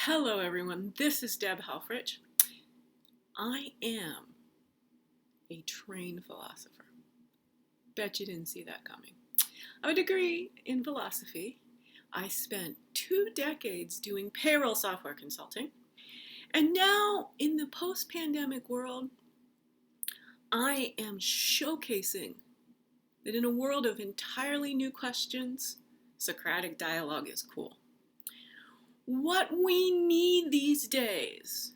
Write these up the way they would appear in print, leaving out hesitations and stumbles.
Hello everyone, this is Deb Halfrich. I am a trained philosopher. Bet you didn't see that coming. I have a degree in philosophy. I spent 2 decades doing payroll software consulting. And now in the post-pandemic world, I am showcasing that in a world of entirely new questions, Socratic dialogue is cool. What we need these days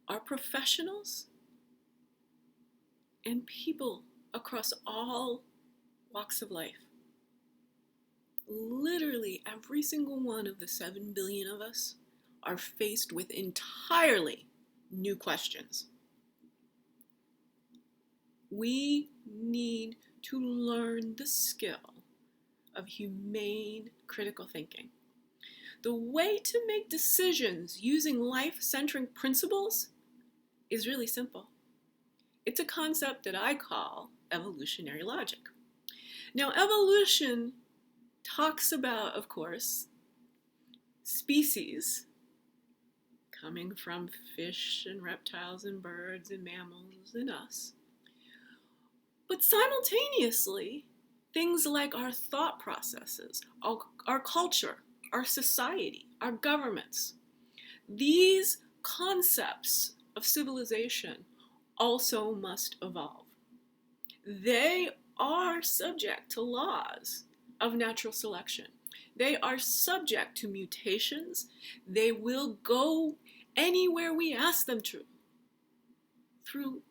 are professionals and people across all walks of life. Literally every single one of the 7 billion of us are faced with entirely new questions. We need to learn the skill of humane critical thinking. The way to make decisions using life-centering principles is really simple. It's a concept that I call evolutionary logic. Now, evolution talks about, of course, species coming from fish and reptiles and birds and mammals and us. But simultaneously, things like our thought processes, our culture, our society, our governments, these concepts of civilization also must evolve. They are subject to laws of natural selection. They are subject to mutations. They will go anywhere we ask them to, through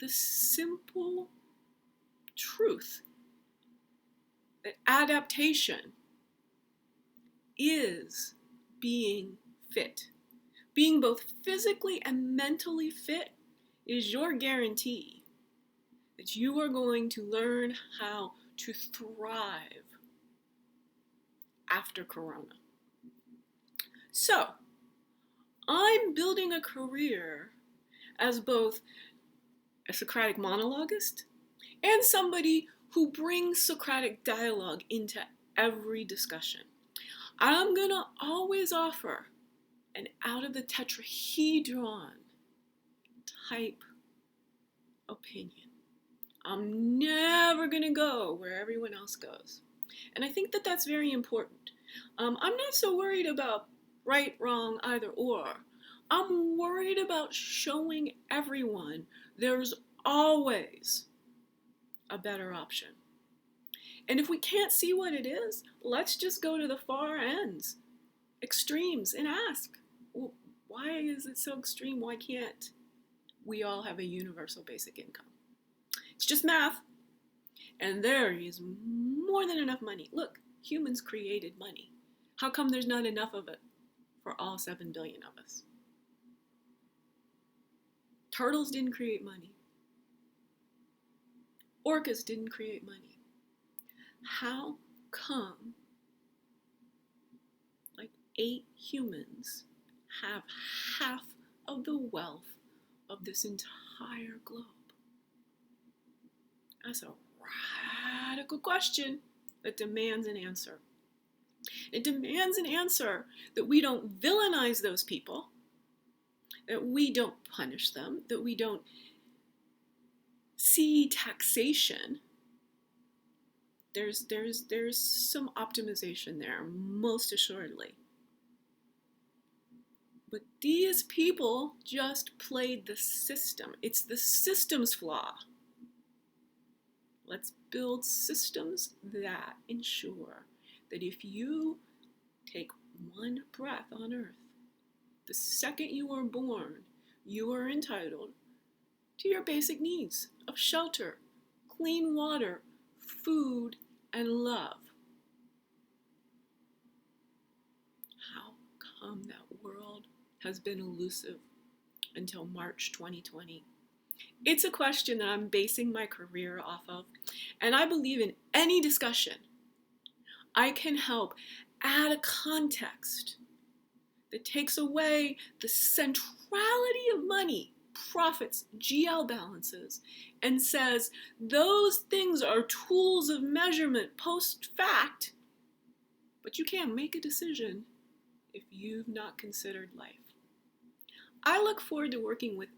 the simple truth that adaptation is being fit. Being both physically and mentally fit is your guarantee that you are going to learn how to thrive after Corona. So, I'm building a career as both a Socratic monologuist and somebody who brings Socratic dialogue into every discussion. I'm going to always offer an out of the tetrahedron type opinion. I'm never going to go where everyone else goes. And I think that that's very important. I'm not so worried about right, wrong, either or. I'm worried about showing everyone there's always a better option. And if we can't see what it is, let's just go to the far ends, extremes, and ask, well, why is it so extreme? Why can't we all have a universal basic income? It's just math. And there is more than enough money. Look, humans created money. How come there's not enough of it for all 7 billion of us? Turtles didn't create money. Orcas didn't create money. How come like 8 humans have half of the wealth of this entire globe? That's a radical question that demands an answer. It demands an answer that we don't villainize those people, that we don't punish them, that we don't see taxation. There's some optimization there, most assuredly. But these people just played the system. It's the system's flaw. Let's build systems that ensure that if you take one breath on earth, the second you are born, you are entitled to your basic needs of shelter, clean water, food, and love. How come that world has been elusive until March 2020? It's a question that I'm basing my career off of, and I believe in any discussion I can help add a context that takes away the centrality of money, profits, GL balances, and says those things are tools of measurement post-fact, but you can't make a decision if you've not considered life. I look forward to working with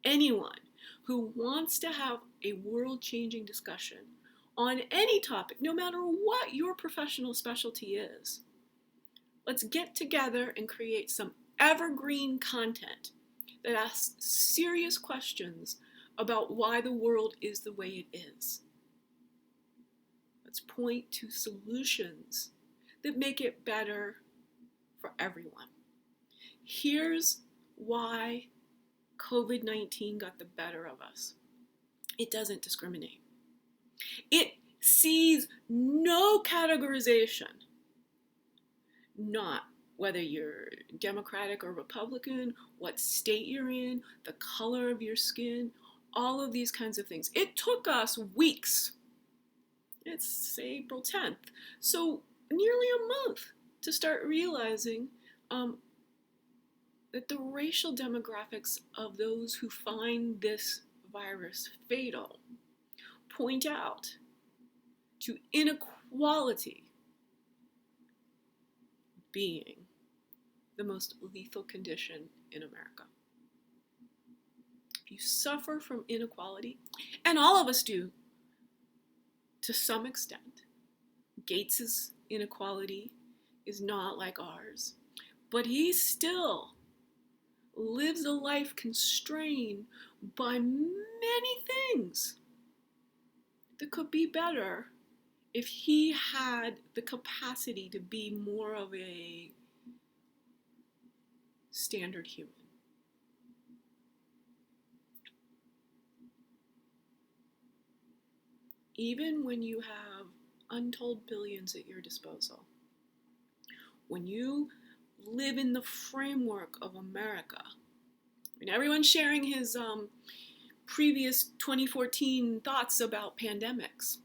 anyone who wants to have a world-changing discussion on any topic, no matter what your professional specialty is. Let's get together and create some evergreen content that asks serious questions about why the world is the way it is. Let's point to solutions that make it better for everyone. Here's why COVID-19 got the better of us. It doesn't discriminate. It sees no categorization, not whether you're Democratic or Republican, what state you're in, the color of your skin, all of these kinds of things. It took us weeks. It's April 10th, so nearly a month to start realizing that the racial demographics of those who find this virus fatal point out to inequality being the most lethal condition in America. If you suffer from inequality, and all of us do to some extent, Gates's inequality is not like ours, but he still lives a life constrained by many things that could be better if he had the capacity to be more of a standard human. Even when you have untold billions at your disposal, when you live in the framework of America, and everyone's sharing his previous 2014 thoughts about pandemics,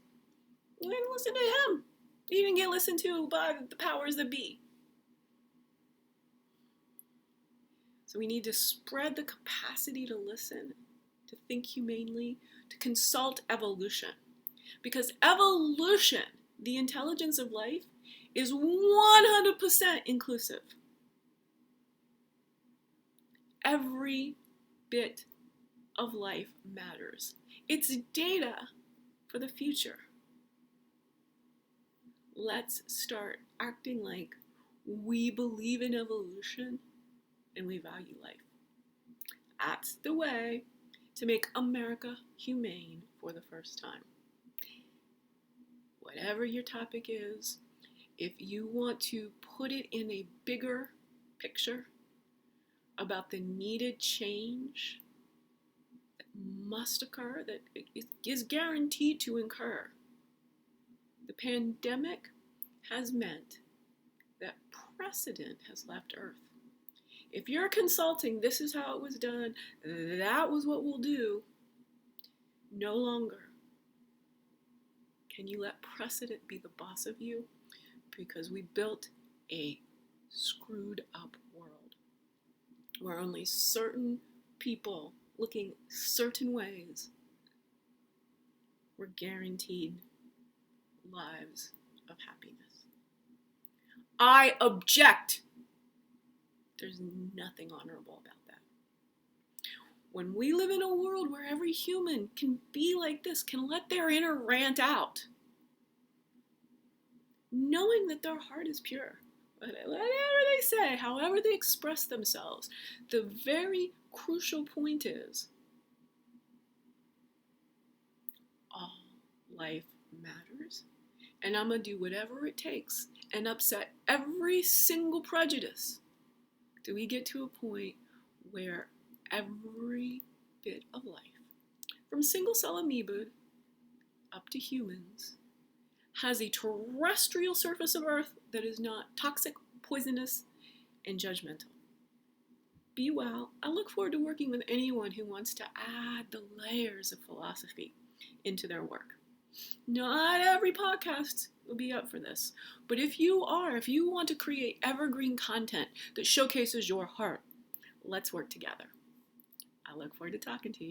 you didn't listen to him. He didn't get listened to by the powers that be. So we need to spread the capacity to listen, to think humanely, to consult evolution. Because evolution, the intelligence of life, is 100% inclusive. Every bit of life matters. It's data for the future. Let's start acting like we believe in evolution and we value life. That's the way to make America humane for the first time. Whatever your topic is, if you want to put it in a bigger picture about the needed change that must occur, that is guaranteed to occur, the pandemic has meant that precedent has left Earth. If you're consulting, this is how it was done, that was what we'll do, no longer can you let precedent be the boss of you, because we built a screwed up world where only certain people looking certain ways were guaranteed lives of happiness. I object. There's nothing honorable about that. When we live in a world where every human can be like this, can let their inner rant out, knowing that their heart is pure, whatever they say, however they express themselves, the very crucial point is all life matters, and I'm going to do whatever it takes and upset every single prejudice till we get to a point where every bit of life, from single-cell amoeba up to humans, has a terrestrial surface of Earth that is not toxic, poisonous, and judgmental. Be well. I look forward to working with anyone who wants to add the layers of philosophy into their work. Not every podcast will be up for this, but if you want to create evergreen content that showcases your heart, let's work together. I look forward to talking to you.